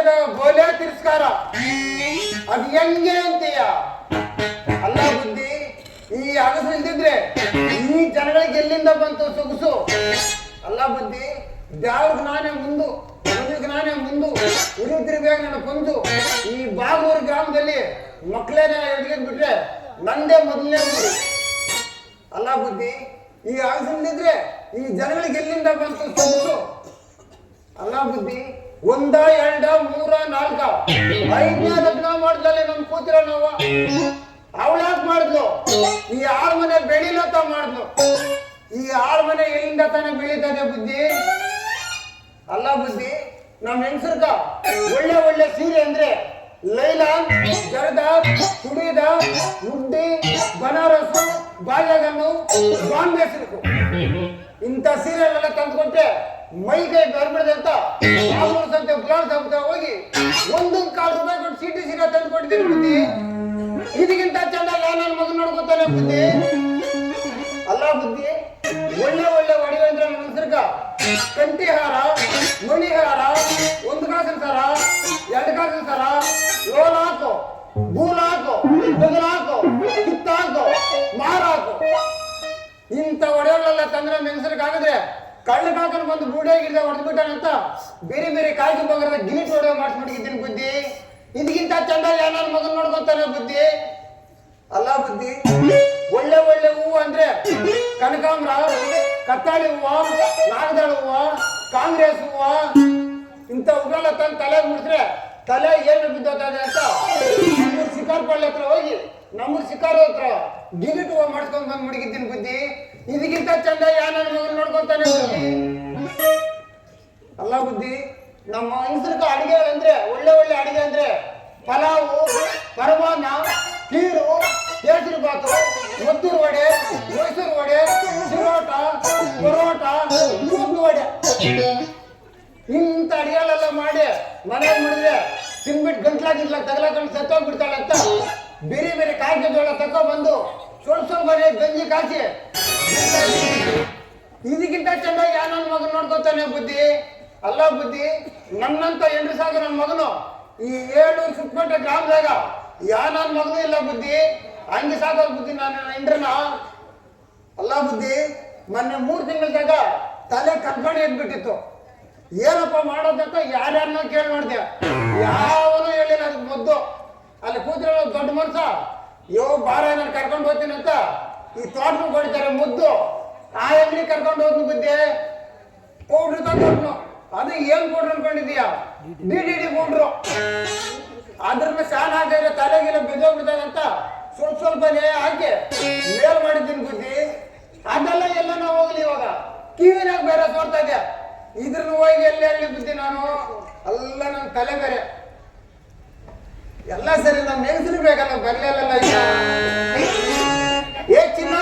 ಜನದ ಗೋಲೆ ತಿರಸ್ಕಾರ ಅದು ಹೆಂಗೆ ಅಂತೀಯ? ಅಲ್ಲ ಬುದ್ಧಿ, ಈ ಅಗಸು ಇಲ್ದಿದ್ರೆ ಈ ಜನಗಳಿಗೆ ಎಲ್ಲಿಂದ ಬಂತು ಸೊಗಸು? ಅಲ್ಲ ಬುದ್ಧಿ, ದ್ಯಾವ್ರಿಗೆ ನಾನೇ ಮುಂದು, ಮದುವೆಗೆ ನಾನೇ ಮುಂದು, ಉರಿತಿರ್ಬೇಕು ನನ್ನ ಪಂಜು. ಈ ಬಾಗೂರು ಗ್ರಾಮದಲ್ಲಿ ಮಕ್ಕಳೇನ ಎಡ್ಗೆದ್ ಬಿಟ್ರೆ ನಂದೇ ಮೊದಲನೇ ಊರು. ಅಲ್ಲ ಬುದ್ಧಿ, ಈ ಅಗಸು ಇಲ್ದಿದ್ರೆ ಈ ಜನಗಳಿಗೆ ಎಲ್ಲಿಂದ ಬಂತು ಸೊಗಸು? ಅಲ್ಲ ಬುದ್ಧಿ, ಒಂದ ಎರಡ ಮೂರ ನಾಲ್ಕ ಐದನೇ ಲಗ್ನ ಮಾಡಿದ್ಲಲ್ಲ ನಮ್ ಕೂತಿರೋ ನಾವು. ಅವಳ್ಯಾಕ್ ಮಾಡಿದ್ಲು? ಈ ಆಳ್ ಮನೆ ಬೆಳಿಲತ್ತ ಮಾಡಿದ್ಲು. ಈ ಆಳ್ ಮನೆ ಎಲ್ಲಿಂದ ತಾನೇ ಬೆಳೀತದೆ ಬುದ್ಧಿ? ಅಲ್ಲ ಬುದ್ಧಿ, ನಮ್ ಹೆಂಗಸರ್ಗ ಒಳ್ಳೆ ಒಳ್ಳೆ ಸೀರೆ ಅಂದ್ರೆ ಲೈಲಾ, ಜರ್ದ, ಸುಡೀದ, ಮುಡ್ಡಿ, ಬನಾರಸ್, ಬಾಲ್ಯಗನ್ನು, ಬಾಂಬೆ ಸಿಲ್ಕು ಇಂಥ ಸೀರೆಗಳೆಲ್ಲ ತಂದ್ಕೊಟ್ಟೆ ಮೈ ಕೈ ಬರ್ಬಿಡದೆ ಅಂತ ಸಂತೆ ಗುಲಾಬ್ ಜಾಮೂನ್ ಹೋಗಿ ಒಂದೊಂದು ₹1 ಕೊಟ್ಟು ಸಿಟಿ ಸೀರೆ ತಂದು ಕೊಟ್ಟಿದ್ದೀನಿ ಬುದ್ಧಿ. ಇದಕ್ಕಿಂತ ಚಂದ ನನ್ನ ಮಗನ್ ನೋಡ್ಕೊತಾನೆ ಬುದ್ಧಿ. ಅಲ್ಲ ಬುದ್ಧಿ, ಒಳ್ಳೆ ಒಳ್ಳೆ ಒಡವೆ ಅಂದ್ರೆ ನನ್ನ ಹೆಸರ್ಗ ಕಂಟಿ ಹಾರ, ಮಣಿ ಹಾರ, 1 ಕಾಸಿನ ಸರ, 2 ಕಾಸಿನ ಸರ, ಲೋಲ್ ಹಾಕು, ಬೂಲ್ ಹಾಕು, ಬಗಲ್ ಹಾಕು, ಕಿತ್ತ ಹಾಕು, ಮಾರ ಹಾಕು ಇಂಥ ಒಡವೆಗಳೆಲ್ಲ ತಂದ್ರೆ ಹೆಂಗಸರಿಗಾಗಿದ್ರೆ ಕಳ್ಳ ಕಾಕನ ಬಂದು ಬೂಡೆ ಗಿಡ ಹೊಡೆದ್ಬಿಟ್ಟಾನಂತ ಬೇರೆ ಬೇರೆ ಕಾಯ್ದು ಬಗರದ ಗಿಲಿಟ್ ಒಡವೆ ಮಾಡಿಸ್ಬಿಟ್ಟಿದ್ದೀನಿ ಬುದ್ಧಿ. ಇದಕ್ಕಿಂತ ಚಂದ ನನ್ನ ಮಗನ್ ನೋಡ್ಕೊತಾನೆ ಬುದ್ಧಿ. ಅಲ್ಲ ಬುದ್ಧಿ, ಒಳ್ಳೆ ಒಳ್ಳೆ ಹೂವು ಅಂದ್ರೆ ಕನಕಾಂಬ್ರ, ಕತ್ತಾಳಿ ಹೂವ, ನಾಗದಾಳ ಹೂವ, ಕಾಂಗ್ರೆಸ್ ಹೂವ ಇಂಥ ಹೂಗಳೆಲ್ಲ ತಂದು ತಲೆ ಮುಡಿದ್ರೆ ತಲೆ ಏನು ಬಿದ್ದೋತದೆ ಅಂತ ನಮ್ಮೂರು ಶಿಕಾರ್ಪಳ್ಳಿ ಹತ್ರ ಹೋಗಿ ನಮ್ಮೂರು ಶಿಕಾರ ಹತ್ರ ಗಿಲಿಟ್ ಹೂವ ಮಾಡಿಸ್ಕೊಂಡ್ ಬಂದು ಮುಡಿಗಿದ್ದೀನಿ ಬುದ್ಧಿ. ಇದಕ್ಕಿಂತ ಚಂದ ನನ್ನ ಮಗನ್ ನೋಡ್ಕೊತಾನೆ ಬುದ್ಧಿ. ಅಲ್ಲ ಬುದ್ಧಿ, ನಮ್ಮ ಹೆಂಗಸರ್ಗ ಅಡಿಗೆಗಳಂದ್ರೆ ಒಳ್ಳೆ ಒಳ್ಳೆ ಅಡಿಗೆ ಅಂದ್ರೆ ಪಲಾವು, ಪರಮಾನ್ನ, ಕೀರು, ಕೇಸರಿ ಬಾತು, ಮದ್ದೂರು ವಡೆ, ಮೈಸೂರು ವಡೆ, ಸಿರೋಟ, ಪರೋಟ, ಮೂಗು ವಡೆ ಇಂಥ ಅಡಿಗೆಗಳೆಲ್ಲ ಮಾಡಿ ಮನೆಯಲ್ಲಿ ಮಾಡಿದ್ರೆ ತಿನ್ಬಿಟ್ಟು ಗಂಟ್ಲಾಗಿರ್ಲ ತಗಲಾಕೊಂಡು ಸತ್ತೋಗ್ಬಿಡ್ತಾಳೆ ಅಂತ ಬೇರೆ ಬೇರೆ ಕಾಯ್ದೆ ಜೋಳ ತಗೊಂಡ್ಬಂದು ಸ್ವಲ್ಪ ಮನೆ ಗಂಜಿ ಕಾಸಿ ಇದಕ್ಕಿಂತ ಚೆನ್ನಾಗಿ ನನ್ನ ಮಗನ್ ನೋಡ್ಕೊತಾನೆ ಬುದ್ಧಿ. ಅಲ್ಲ ಬುದ್ಧಿ, ನನ್ನಂತ ಹೆಂಡ್ರು ಸಾಗ ನನ್ನ ಮಗನು ಈ 700 ಸುತ್ತಮಟ್ಟ ಗ್ರಾಮದಾಗ ನನ್ನ ಮಗನೂ ಇಲ್ಲ ಬುದ್ಧಿ. ಹಂಗೆ ಸಾಕೋದು ಬುದ್ಧಿ ನಾನು ಹೆಂಡ್ರನ. ಅಲ್ಲ ಬುದ್ಧಿ, ಮೊನ್ನೆ 3 ತಿಂಗಳದಾಗ ತಲೆ ಕಲ್ಪಣೆ ಎದ್ಬಿಟ್ಟಿತ್ತು. ಏನಪ್ಪ ಮಾಡೋದಂತ ಯಾರ್ಯಾರನ್ನ ಕೇಳಿ ನೋಡ್ದೆ, ಯಾವನು ಹೇಳಿಲ್ಲ ಅದಕ್ಕೆ ಮೊದ್ದು. ಅಲ್ಲಿ ಕೂತಿರೋ ದೊಡ್ಡ ಮನ್ಸ ಬಾರ ನಾನು ಕರ್ಕೊಂಡು ಹೋಗ್ತೀನಿ ಅಂತ ಈ ತೋಟಕ್ಕೆ ಕೊಡ್ತಾರೆ ಮುದ್ದು. ಆ ಅಂಗಡಿ ಕರ್ಕೊಂಡು ಹೋದ್ನು ಬುದ್ಧಿ. ಪೌಡ್ರು ತಂದು ಅದು ಏನ್ ಪೌಡ್ರು ಅನ್ಕೊಂಡಿದೀಯ? DDT powder. ಅದ್ರನ್ನ ಶಾನ್ ಹಾಕಿದ್ರೆ ತಲೆಗಿಲ್ಲ ಬಿದ್ದೋಗ್ಬಿಡ್ತಾರೆ ಅಂತ ಸ್ವಲ್ಪನೇ ಹಾಕಿ ಮೇಲ್ ಮಾಡಿದ್ದೀನಿ ಬುದ್ಧಿ. ಅದೆಲ್ಲ ಎಲ್ಲ ನಾವು ಹೋಗ್ಲಿ ಇವಾಗ ಕಿವಿನಾಗ ಬೇರೆ ತೋರ್ತಾ ಇದೆ. ಇದ್ರನ್ನ ಹೋಗಿ ಎಲ್ಲ ಹೇಳಿ ಬುದ್ಧಿ ನಾನು ಎಲ್ಲ ನನ್ನ ತಲೆ ಬೇರೆ ಎಲ್ಲ ಸರಿ. ನಮ್ಮ ಹೆಂಗಸರು ಬೇಕಲ್ಲ ಬರ್ಲಿಲ್ಲ ಏ ಚಿನ್ನ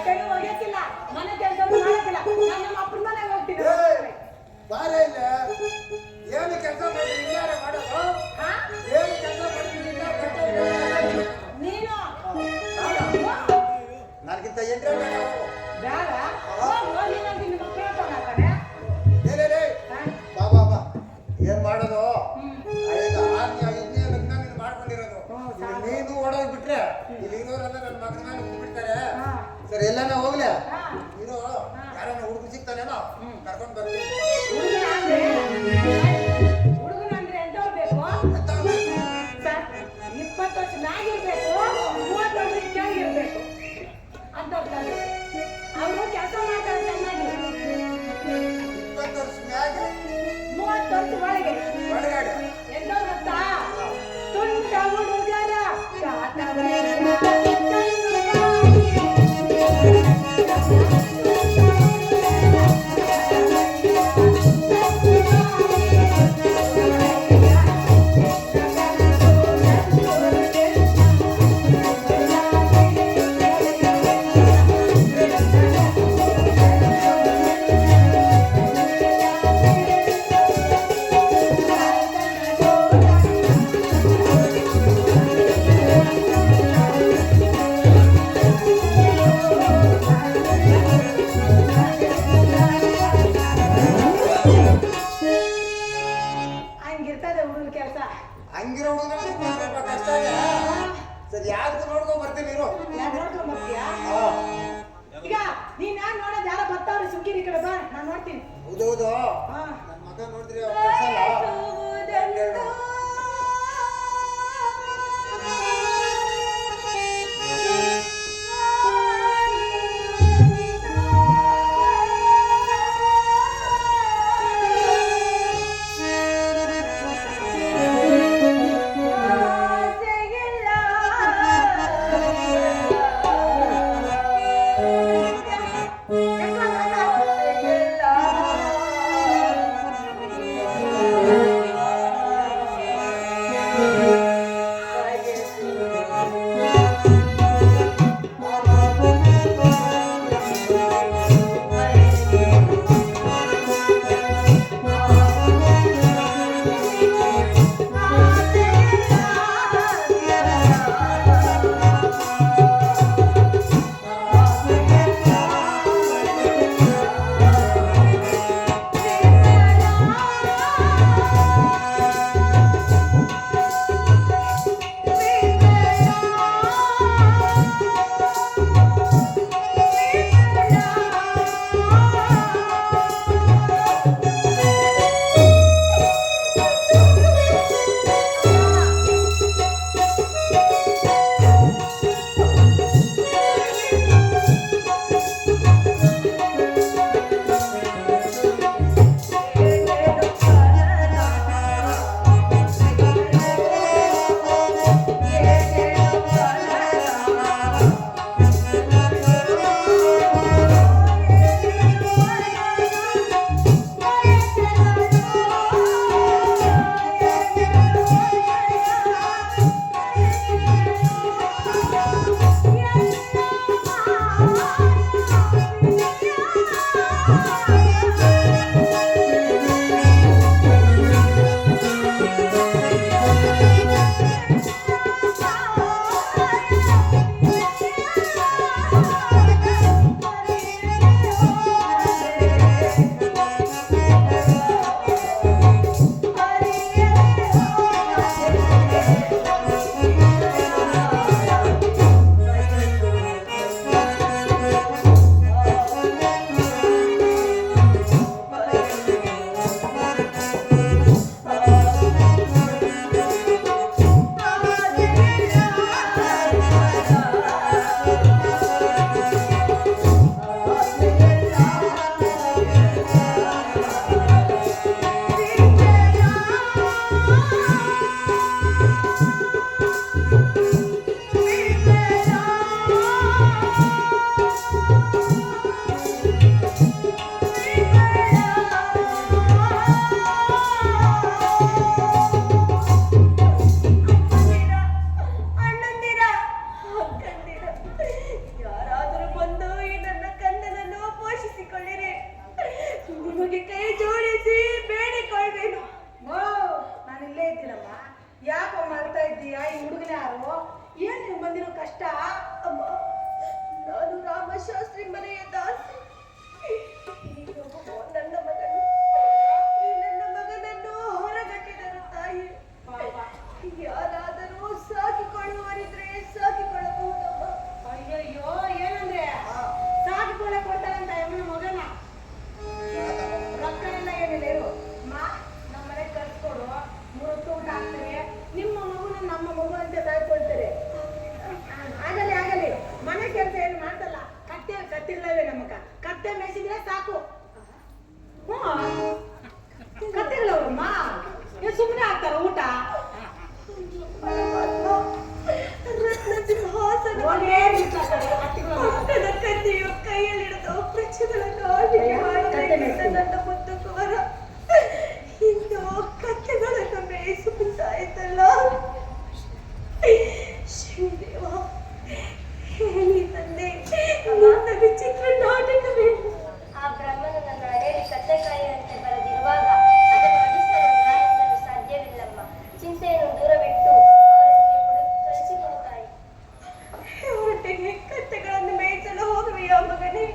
ಬಟ್ಟೆನೂ ಒಗೆಯಕ್ಕಿಲ್ಲ, ಮನೆ ಕೆಲಸನೂ ಮಾಡಕ್ಕಿಲ್ಲ. ನಾನು ನಮ್ಮ ಅಪ್ಪನ ಮನೆಗೆ ಹೋಗ್ತೀನಿ. ಬಾರೆ ಇಲ್ಲ ಏನು ಕೆಲಸ ಮಾಡಿ ಇಲ್ಲಾರೆ ಮಾಡೋದು? ಏನು ಕೆಲಸ ಮಾಡ್ತೀನಿ ನೀನು ನನಗಿಂತ ಎಂಟ್ರೆ ಬೇಡ ಬೇಡ ಹೋಗಿ ನೋಡಿ ನಿಮ್ಮ ಮಕ್ಕಳು ತಗೊಂಡ್ರೆ ಬಾ ಬಾ ಬಾ ಏನ್ ಮಾಡೋದು? ಐದು ಇದನ್ನೇ ಲಗ್ನ ನೀನು ಮಾಡ್ಕೊಂಡಿರೋದು. ನೀನು ಓಡೋಗ್ಬಿಟ್ರೆ ಇಲ್ಲಿ ಇರೋರೆಲ್ಲ ನನ್ನ ಮಗನ ಮೇಲೆ ಹೋಗ್ಬಿಡ್ತಾರೆ. ಸರಿ ಎಲ್ಲಾನ ಹೋಗ್ಲಿ ಇರೋ ಯಾರನ್ನ ಹುಡುಗ ಸಿಗ್ತಾನೇನೋ ಕರ್ಕೊಂಡು ಬರ್ತೀನಿ. ಹುಡುಗನಂದ್ರೆ ಎಂತವ್ರು ಬೇಕು? 20 ವರ್ಷ ಮ್ಯಾಗಿರ್ಬೇಕು, 30 ವರ್ಷ ಕೆಳಗಿರ್ಬೇಕು ಅಂತವ್ರು. ಅವರು ಕೆಲಸ ಮಾಡ್ತಾರೆ ಚೆನ್ನಾಗಿ. 20 ವರ್ಷ ಮ್ಯಾಗ 30 ವರ್ಷ ಒಳಗೆ ಎಂತವ್ರು ಗೊತ್ತಾ? ತುಂಟ ಹುಡುಗರ ಹಂಗಿರ್ತದೆ ಹುಡುಗ ಕೆಲಸ. ಹಂಗಿರೋ ಹುಡುಗ ಸ್ವಲ್ಪ ಕಷ್ಟ ಇದೆ. ಸರಿ ಯಾವ್ದು ನೋಡ್ಕೊಂಡ್ ಬರ್ತೀನಿ ಇರು. ನೋಡ್ಕೊಂಡ್ ಬರ್ತೀಯಾ? ಈಗ ನೀನ್ ಯಾರು ನೋಡೋದು? ಯಾರೋ ಬರ್ತಾವ್ರಿ ಸುಗ್ಗಿರಿ ಕಡೆ ಬಾ, ನಾನು ನೋಡ್ತೀನಿ. ಹೌದೌದು ನನ್ನ ಮಗ ನೋಡಿದ್ರಿ ಅವ್ರು ಮಕ್ಕ ಕತ್ತೆ ಮೇಯಿಸಿದ್ರೆ ಸಾಕು. ಕತ್ತೆಗಳವ್ರಮ್ಮ ಸುಮ್ಮನೆ ಆಗ್ತಾರ ಊಟ. ಕತ್ತೆಯು ಕೈಯಲ್ಲಿಡದು ಪ್ರಜೆಗಳನ್ನು ನನ್ನ ಮುದ್ದಕ್ಕೂ ವರ ಇಂದು ಕತ್ತೆಗಳನ್ನು ಮೇಯಿಸುತ್ತಾ ಇದ್ದಲ್ಲ. ಶ್ರೀದೇವ ಹೇಳಿ ತಂದೆ, ನನ್ನ ವಿಚಿತ್ರ ನಾಟಕವೇನು? ಆ ಬ್ರಹ್ಮನು ನನ್ನ ಅಡೆಯಲ್ಲಿ ಕತ್ತೆಕಾಯಿಯಂತೆ ಬರೆದಿರುವಾಗ ಅದನ್ನು ಅಡಿಸಲು ನಾನಿಂದಲೂ ಸಾಧ್ಯವಿಲ್ಲಮ್ಮ. ಚಿಂತೆಯನ್ನು ದೂರವಿಟ್ಟು ಅವರೊಂದಿಗೆ ಕಳಿಸಿಕೊಡು ತಾಯಿ. ಹೊರಟಿಗೆ ಕತ್ತೆಗಳನ್ನು ಮೇಯಿಸಲು ಹೋಗುವೆಯಾ ಮಗನೇ?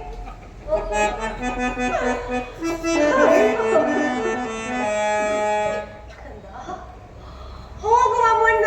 ಹೋಗುವ ಮುನ್ನ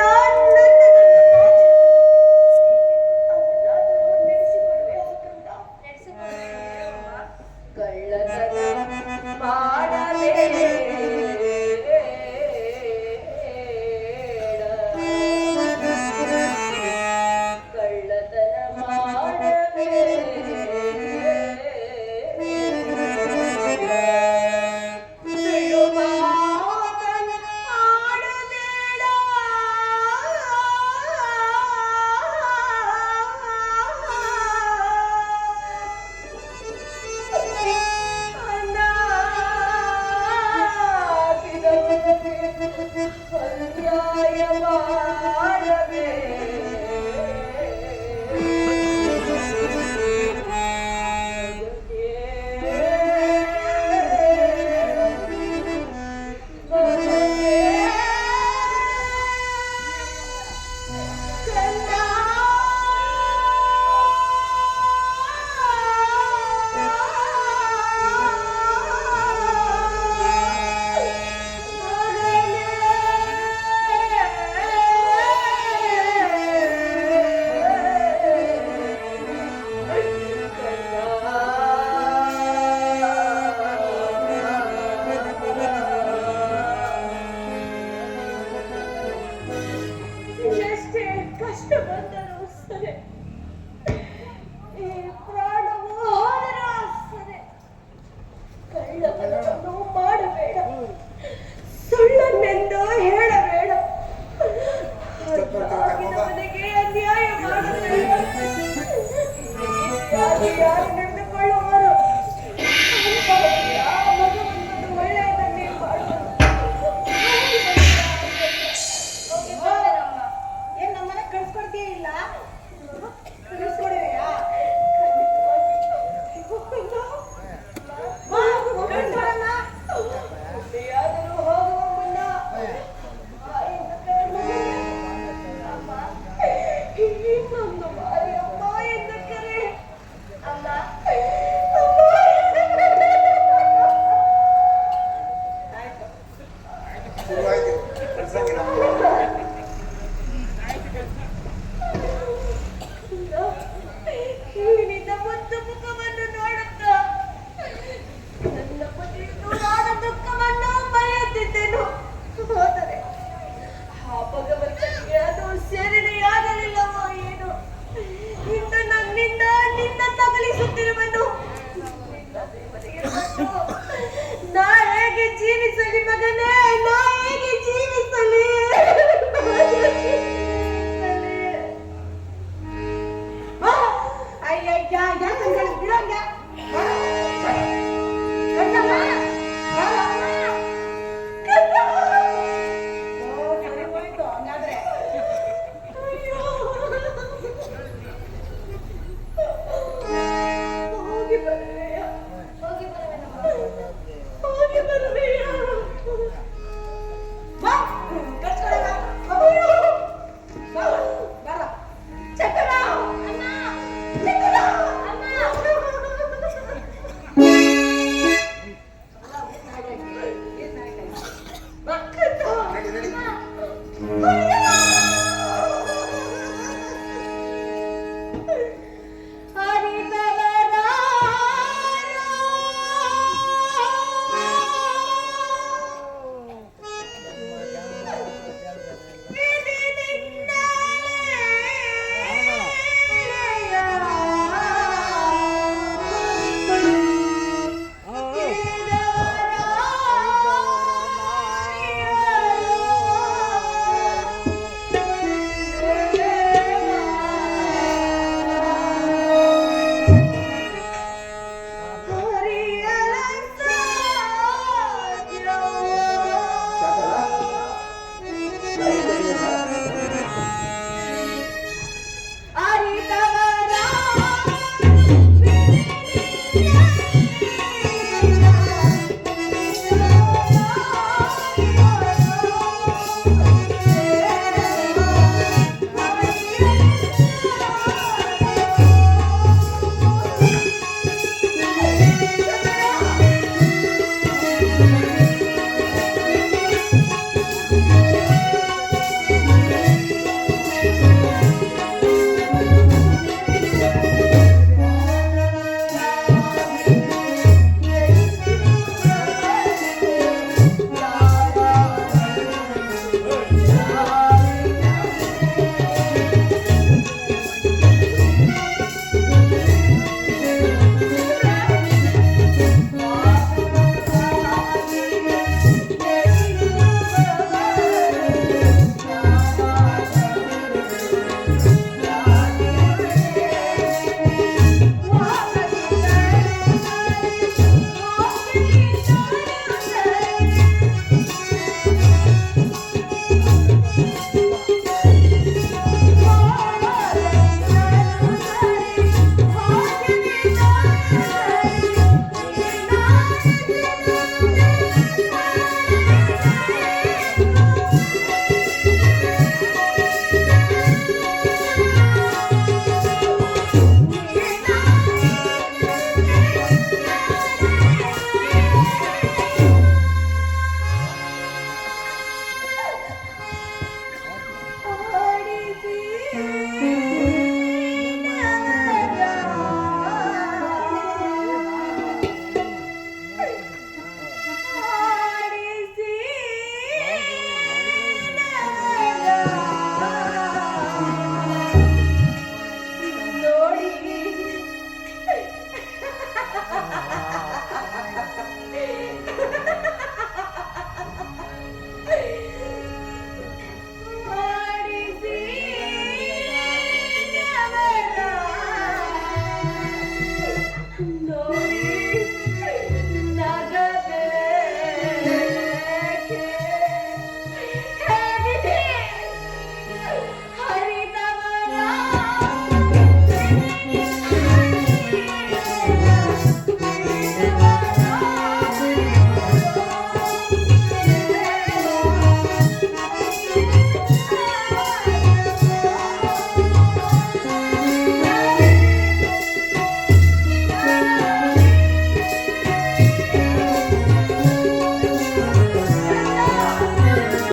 ದೊಡ್ಡ